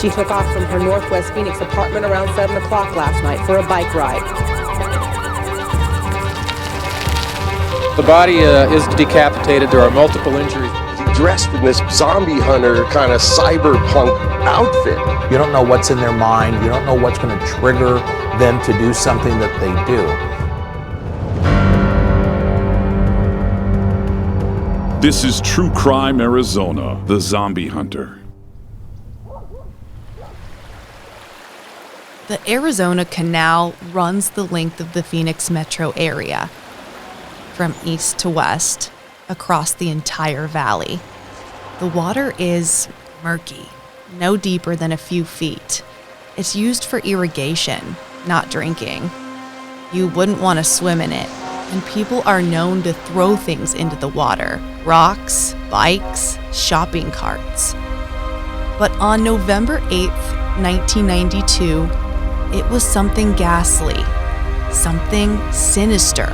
She took off from her Northwest Phoenix apartment around 7 o'clock last night for a bike ride. The body is decapitated. There are multiple injuries. Dressed in this zombie hunter kind of cyberpunk outfit. You don't know what's in their mind. You don't know what's going to trigger them to do something that they do. This is True Crime Arizona, The Zombie Hunter. The Arizona Canal runs the length of the Phoenix metro area, from east to west, across the entire valley. The water is murky, no deeper than a few feet. It's used for irrigation, not drinking. You wouldn't want to swim in it, and people are known to throw things into the water: rocks, bikes, shopping carts. But on November 8th, 1992, it was something ghastly, something sinister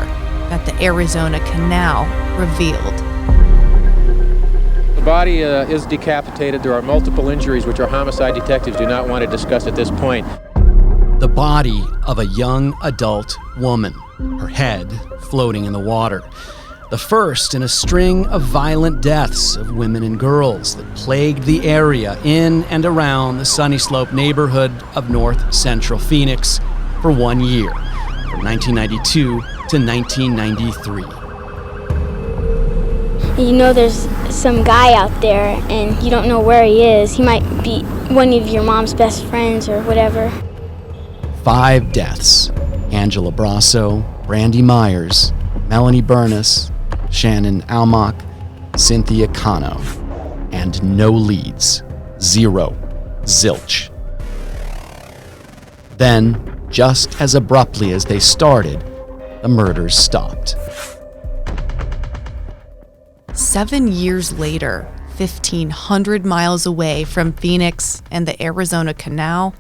that the Arizona Canal revealed. The body is decapitated. There are multiple injuries which our homicide detectives do not want to discuss at this point. The body of a young adult woman, her head floating in the water. The first in a string of violent deaths of women and girls that plagued the area in and around the Sunny Slope neighborhood of north central Phoenix for 1 year, from 1992 to 1993. You know there's some guy out there and you don't know where he is. He might be one of your mom's best friends or whatever. 5 deaths: Angela Brasso, Brandy Myers, Melanie Burness, Shannon Almach, Cynthia Cano, and no leads. 0. Zilch. Then, just as abruptly as they started, the murders stopped. 7 years later, 1,500 miles away from Phoenix and the Arizona Canal,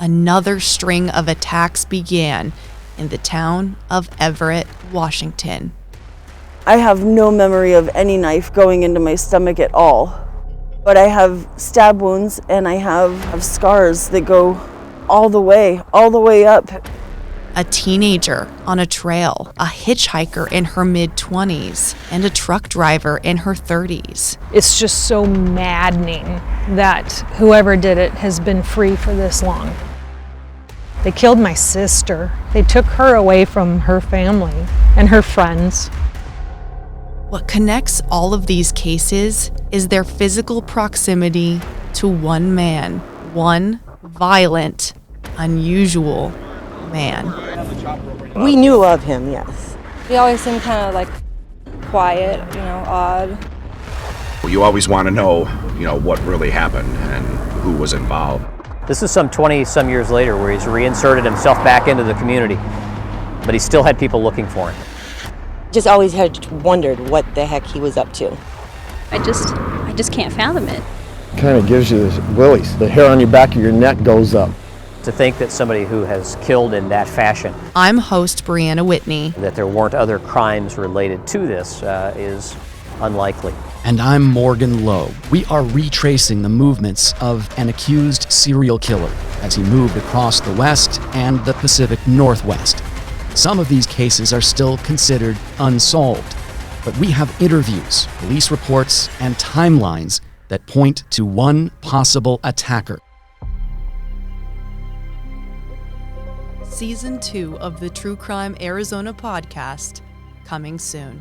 another string of attacks began in the town of Everett, Washington. I have no memory of any knife going into my stomach at all, but I have stab wounds and I have scars that go all the way up. A teenager on a trail, a hitchhiker in her mid-20s, and a truck driver in her 30s. It's just so maddening that whoever did it has been free for this long. They killed my sister. They took her away from her family and her friends. What connects all of these cases is their physical proximity to one man, one violent, unusual man. We knew of him, yes. He always seemed kind of like quiet, odd. You always want to know, what really happened and who was involved. This is some 20-some years later where he's reinserted himself back into the community, but he still had people looking for him. Just always had wondered what the heck he was up to. I just can't fathom it. Kind of gives you the willies. The hair on your back of your neck goes up. To think that somebody who has killed in that fashion, I'm host Brianna Whitney, that there weren't other crimes related to this is unlikely. And I'm Morgan Lowe. We are retracing the movements of an accused serial killer as he moved across the West and the Pacific Northwest. Some of these cases are still considered unsolved, but we have interviews, police reports, and timelines that point to one possible attacker. Season 2 of the True Crime Arizona podcast, coming soon.